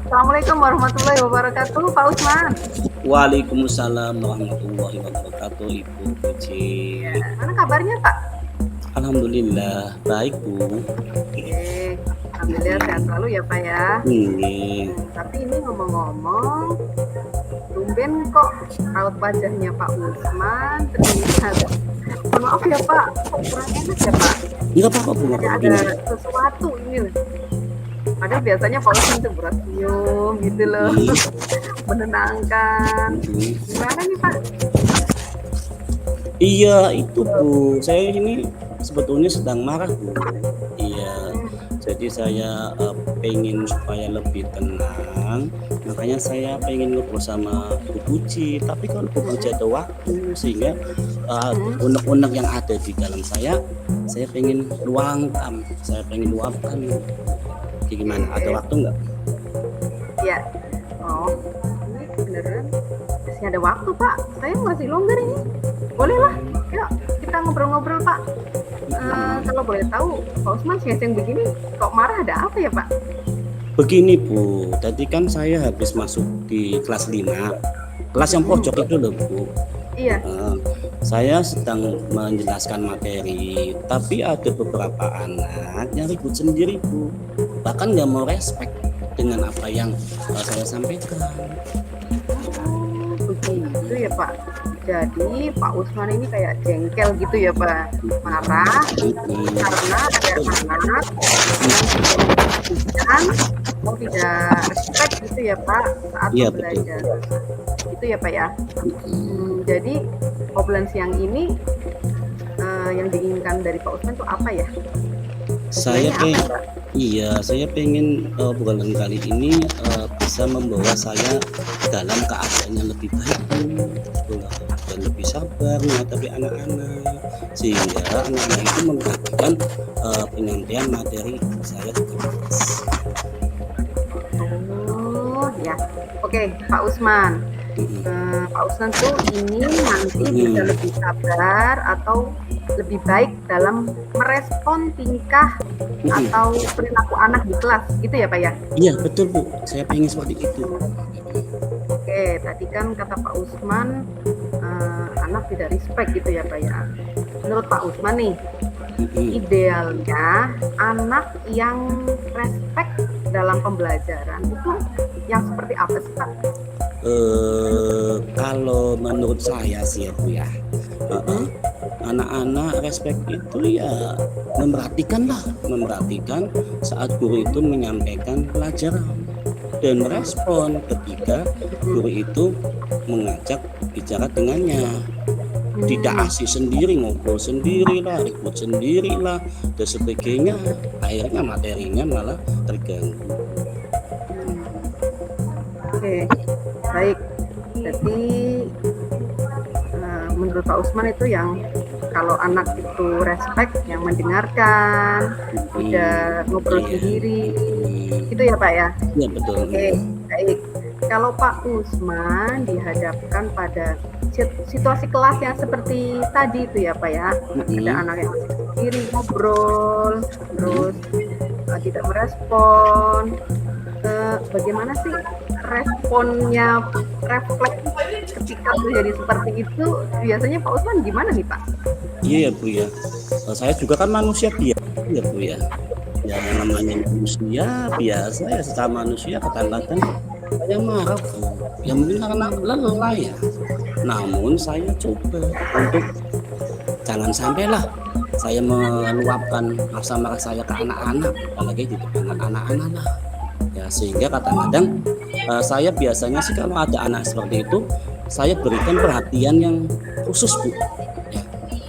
Assalamualaikum warahmatullahi wabarakatuh, Pak Usman. Waalaikumsalam warahmatullahi wabarakatuh, Ibu Puji. Ya, mana kabarnya, Pak? Alhamdulillah baik, Bu. Oke, alhamdulillah sehat selalu ya, Pak ya. Ini Tapi ini ngomong-ngomong, tumben kok raut wajahnya Pak Usman terlihat. Mohon maaf ya, Pak, kok kurang enak ya, Pak? nggak apa-apa, Bu, nggak Kayak apa-apa. ada Gini. sesuatu ini loh. Padahal biasanya Pak Usman tuh bersenyum gitu loh, menenangkan. Hmm. Gimana nih, Pak? Iya, itu, Bu. Saya ini sebetulnya sedang marah, Bu. Iya. Jadi saya pengen supaya lebih tenang, makanya saya pengen ngobrol sama Bu Puji. Tapi kalau Bu Puji ada waktu, sehingga unek-unek yang ada di dalam saya pengen luangkan, saya pengen luapkan. Gimana? Ada waktu nggak? Ya, oh, ini beneran masih ada waktu, Pak. Saya masih longgar ini. Boleh lah, yuk kita ngobrol-ngobrol, Pak. Kalau boleh tahu, Pak Usman siang-siang begini kok marah, ada apa ya, Pak? Begini, Bu, tadi kan saya habis masuk di kelas 5, kelas yang pojok itu loh, Bu. Iya. Saya sedang menjelaskan materi, tapi ada beberapa anak yang ribut sendiri, Bu. Bahkan nggak mau respect dengan apa yang saya sampaikan. Oh, begitu ya, Pak. Jadi Pak Usman ini kayak jengkel gitu ya, Pak. Marah karena ada anak yang tidak respect gitu ya, Pak, saat Iya, belajar. Itu ya, Pak ya. Jadi obrolan siang ini yang diinginkan dari Pak Usman itu apa ya? Saya Sebenarnya pengen, apa, Pak? saya pengen bulan kali ini bisa membawa saya dalam keadaan yang lebih baik, Bu, dan lebih sabar menghadapi anak-anak, sehingga anak-anak itu memperhatikan penyampaian materi saya ke kelas. Oh ya, oke, Pak Usman. Pak Usman tuh ingin nanti bisa lebih sabar atau lebih baik dalam merespon tingkah atau perilaku anak di kelas, gitu ya, Pak ya? Iya, betul, Bu. Saya pengen seperti itu. Oke, tadi kan kata Pak Usman anak tidak respect gitu ya, Pak ya. Menurut Pak Usman nih, idealnya anak yang respect dalam pembelajaran itu yang seperti apa sih, Pak? Kalau menurut saya sih ya, Bu ya, anak-anak respect itu ya memperhatikan saat guru itu menyampaikan pelajaran dan merespon ketika guru itu mengajak bicara dengannya. Tidak asik sendiri, ngobrol sendiri lah, ribut sendiri lah, dan sebagainya. Akhirnya materinya malah terganggu. Oke, baik. Jadi menurut Pak Usman itu yang kalau anak itu respect, yang mendengarkan, tidak ngobrol sendiri, gitu ya, Pak ya? Iya, betul. Oke, baik. Kalau Pak Usman dihadapkan pada situasi kelas yang seperti tadi itu ya, Pak ya, ada anak yang masih sendiri ngobrol, terus tidak merespon, bagaimana sih responnya, refleks ketika terjadi seperti itu, biasanya Pak Usman gimana nih, Pak? Iya ya, Bu ya. Saya juga kan manusia biasa ya, Bu ya. Ya namanya manusia biasa ya, sesama manusia kadang-kadang saya marah, Bu. Ya mungkin karena lelah ya. Namun saya coba untuk jangan sampailah saya meluapkan rasa marah saya ke anak-anak, apalagi di depan anak-anak lah. Ya sehingga kadang-kadang saya biasanya sih kalau ada anak seperti itu, saya berikan perhatian yang khusus, Bu. Ya,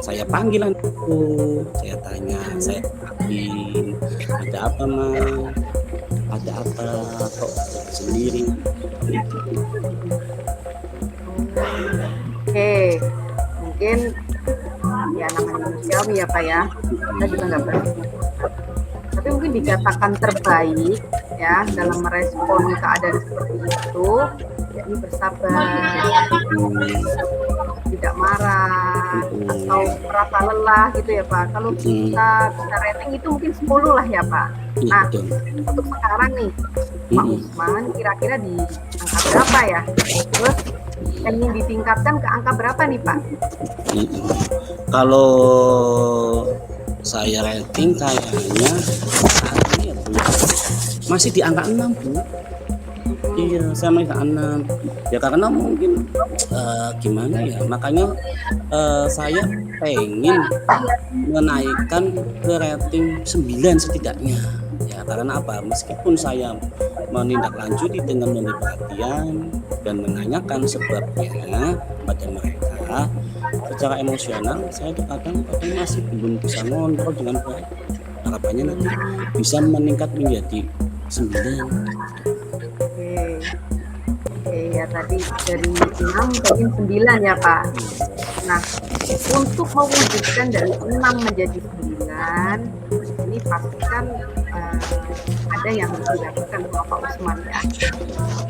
saya panggil anakku, saya tanya, saya perhatiin, ada apa, Ma? Ada apa kok sendiri? Oke, mungkin ya namanya manusiawi ya, Pak ya, kita juga nggak berani. Tapi mungkin dikatakan terbaik ya dalam merespon keadaan seperti itu, yakni bersabar, merasa lelah gitu ya Pak. Kalau kita bisa rating itu mungkin 10 lah ya Pak. Iya, Nah, betul. untuk sekarang nih, Pak Usman kira-kira di angka berapa ya? Terus ingin ditingkatkan ke angka berapa nih Pak? Kalau saya rating kayaknya saat ini ya Bu, masih di angka 6 Bu. Iya, saya masih di angka 6 ya, karena mungkin gimana ya, makanya saya pengen menaikkan ke rating 9 setidaknya ya. Karena apa, meskipun saya menindaklanjuti dengan memberi perhatian dan menanyakan sebabnya pada mereka secara emosional, saya kadang masih belum bisa ngontrol dengan baik. Harapannya nanti bisa meningkat menjadi 9. Oke ya, tadi dari 6 pengen 9 ya Pak. Nah, untuk mewujudkan dari 6 menjadi 9, ini pastikan ada yang dilakukan oleh Pak Usman ya.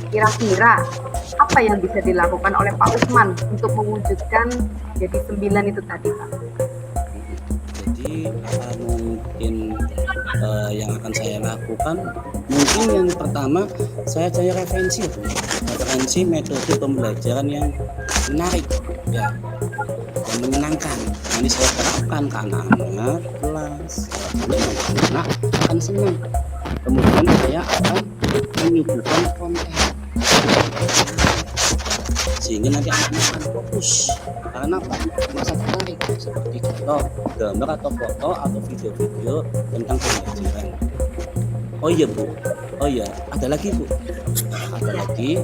Kira-kira apa yang bisa dilakukan oleh Pak Usman untuk mewujudkan jadi 9 itu tadi Pak? Jadi mungkin yang akan saya lakukan, mungkin yang pertama saya cari referensi metode pembelajaran yang menarik ya, yang menyenangkan. Ini saya terapkan ke anak-anak kelas, anak-anak akan senang. Kemudian saya akan menyuguhkan konten sehingga nanti anak-anak akan fokus. Karena apa? Masa tertarik, seperti contoh gambar atau foto atau video-video tentang pembelajaran. Oh iya Bu, oh iya, ada lagi Bu, ada lagi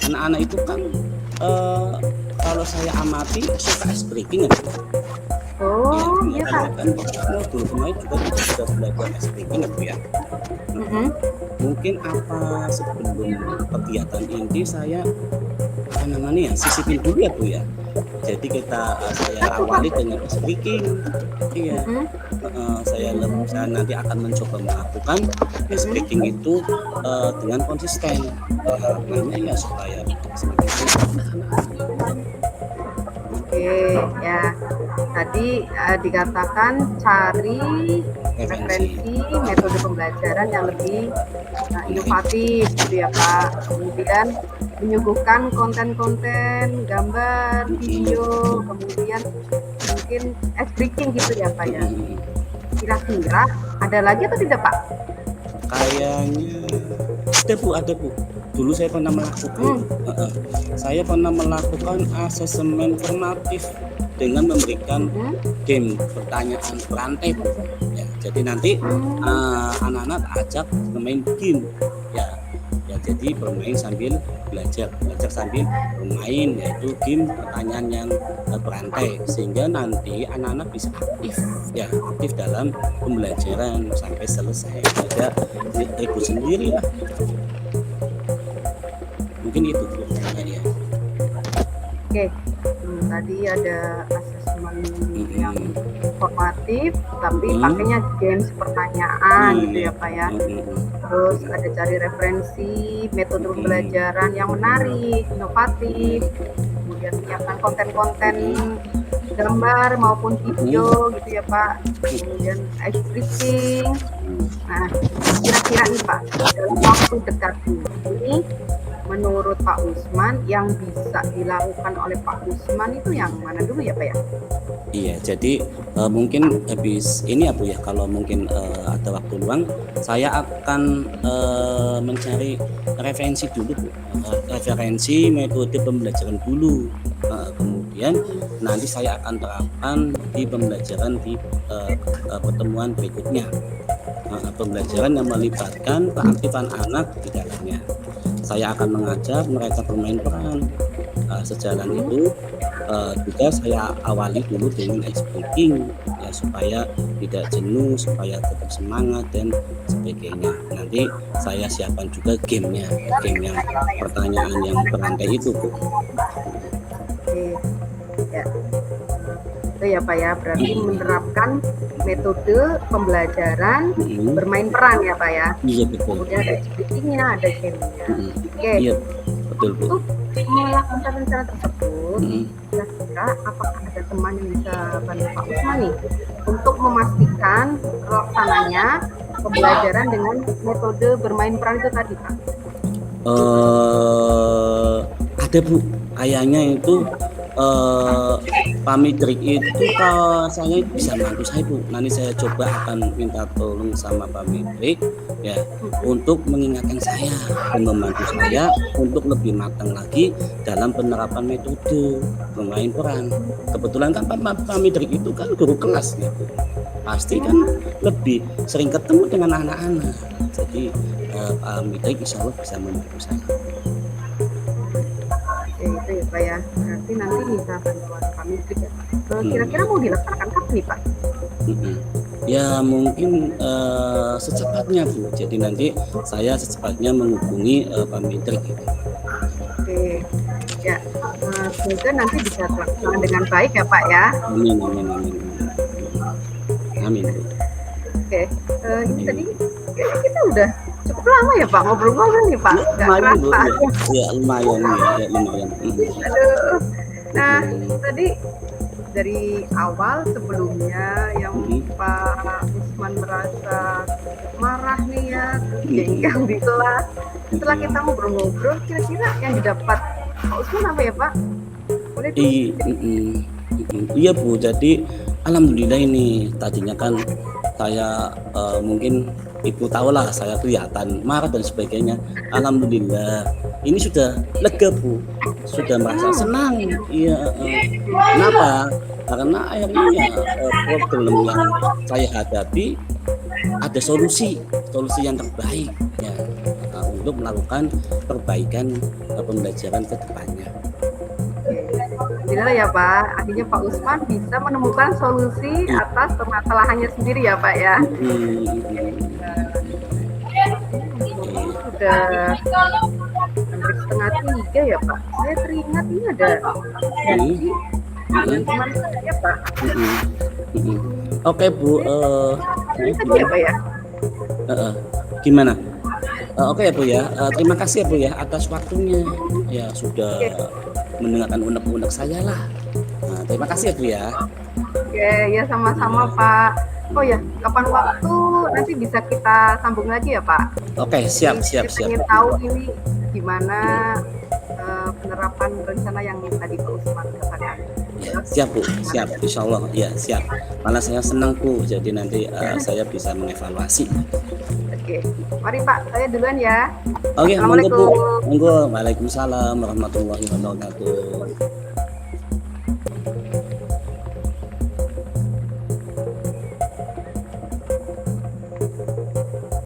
anak-anak itu kan kalau saya amati suka ice breaking ya. Oh iya Pak. Kan dulu kemarin juga kita sudah belajar ice breaking ya Bu ya. Mungkin apa sebelum kegiatan inti saya sisipin dulu ya Bu ya. Jadi saya awali dengan speaking, iya. Saya nanti akan mencoba melakukan speaking itu dengan konsisten. Harapannya ya supaya semakin Oke ya, tadi dikatakan cari referensi metode pembelajaran yang lebih inovatif gitu ya Pak. Kemudian menyuguhkan konten-konten gambar, video, kemudian mungkin speaking gitu ya Pak ya. Kira-kira ada lagi atau tidak Pak? Kayaknya ada Bu. Dulu saya pernah melakukan, saya pernah melakukan asesmen formatif dengan memberikan game pertanyaan berantai Bu. Ya, jadi nanti anak-anak ajak bermain game ya. Jadi bermain sambil belajar sambil bermain, yaitu game pertanyaan yang berantai, sehingga nanti anak-anak bisa aktif dalam pembelajaran sampai selesai. Ada ikut sendiri lah. Mungkin itu ya. Oke, tadi ada asesmen yang formatif tapi pakainya games pertanyaan gitu ya Pak ya. Terus ada cari referensi metode pembelajaran yang menarik, inovatif, kemudian menyiapkan konten-konten gambar maupun video gitu ya Pak. Kemudian ice breaking. Nah, kira-kira nih Pak, dalam waktu dekat ini menurut Pak Usman yang bisa dilakukan oleh Pak Usman itu yang mana dulu ya Pak ya? Iya, jadi mungkin habis ini ya Bu ya, kalau mungkin ada waktu luang, saya akan mencari referensi dulu Bu, referensi metode pembelajaran dulu. Kemudian nanti saya akan terapkan di pembelajaran di pertemuan berikutnya. Pembelajaran yang melibatkan keaktifan anak di dalamnya. Saya akan mengajak mereka bermain peran. Sejalan itu juga saya awali dulu dengan ice breaking ya, supaya tidak jenuh, supaya tetap semangat dan sebagainya. Nanti saya siapkan juga game yang pertanyaan yang berantai itu Bu. Ya. Itu ya Pak ya, berarti menerapkan metode pembelajaran bermain peran ya Pak ya. Iya betul. Kemudian ada speakingnya, ada game-nya. Oke. Iya betul Bu. Untuk melakukan rencana tersebut, Terus kira-kira apakah ada teman yang bisa bantu Pak Usman nih untuk memastikan pelaksananya pembelajaran dengan metode bermain peran itu tadi, Pak? Ada Bu, kayaknya itu Pak Midrik itu kalau saya bisa bantu saya Bu. Nanti saya coba akan minta tolong sama Pak Midrik ya untuk mengingatkan saya dan membantu saya untuk lebih matang lagi dalam penerapan metode bermain peran. Kebetulan kan Pak Midrik itu kan guru kelas ya Bu. Pasti kan lebih sering ketemu dengan anak-anak. Jadi Pak Midrik insya Allah bisa membantu saya. Itu ya Pak ya, berarti nanti minta bantuan Pak Midrik ya Pak. Kira-kira mau dilaksanakan kapan nih Pak? Ya mungkin secepatnya Bu, jadi nanti saya secepatnya menghubungi Pak Midrik gitu. Oke, ya semoga nanti bisa terlaksana dengan baik ya Pak ya. Amin, amin, amin. Amin Bu. Oke, ini tadi kayaknya kita udah cukup lama ya Pak ngobrol-ngobrol nih Pak, nggak Lumayan Bu, kerasa. ya lumayan ya lumayan. Aduh. Nah, tadi dari awal sebelumnya yang Pak Usman merasa marah nih ya, jengkel di kelas. Setelah kita ngobrol-ngobrol, kira-kira yang didapat Pak Usman apa ya Pak? Boleh Iya Bu, jadi alhamdulillah ini tadinya kan saya mungkin Ibu tahu lah saya kelihatan marah dan sebagainya. Alhamdulillah ini sudah lega Bu, sudah merasa senang. Iya. Kenapa? Karena akhirnya problem yang saya hadapi ada solusi yang terbaik ya untuk melakukan perbaikan pembelajaran ke depannya. Alhamdulillah ya Pak, akhirnya Pak Usman bisa menemukan solusi atas permasalahannya sendiri ya Pak ya. Sudah hampir setengah 3 ya Pak. Saya teringat ini ada janji dengan teman saya Pak. Oke Bu, tadi ya Pak ya? Gimana? Oke ya Bu ya, terima kasih ya Bu ya atas waktunya. Ya sudah mendengarkan unek-unek saya lah. Nah, terima kasih ya Bu ya. Oke, ya sama-sama Pak. Oh ya, kapan waktu nanti bisa kita sambung lagi ya Pak? Oke, siap. Saya ingin tahu ini gimana penerapan rencana yang tadi Pak Usman katakan. Siap Bu, siap. Insya Allah ya siap. Malah saya senang Bu, jadi nanti saya bisa mengevaluasi. Oke, mari Pak, saya duluan ya. Oke, monggo Bu. Assalamualaikum. Monggo. Waalaikumsalam warahmatullahi wabarakatuh.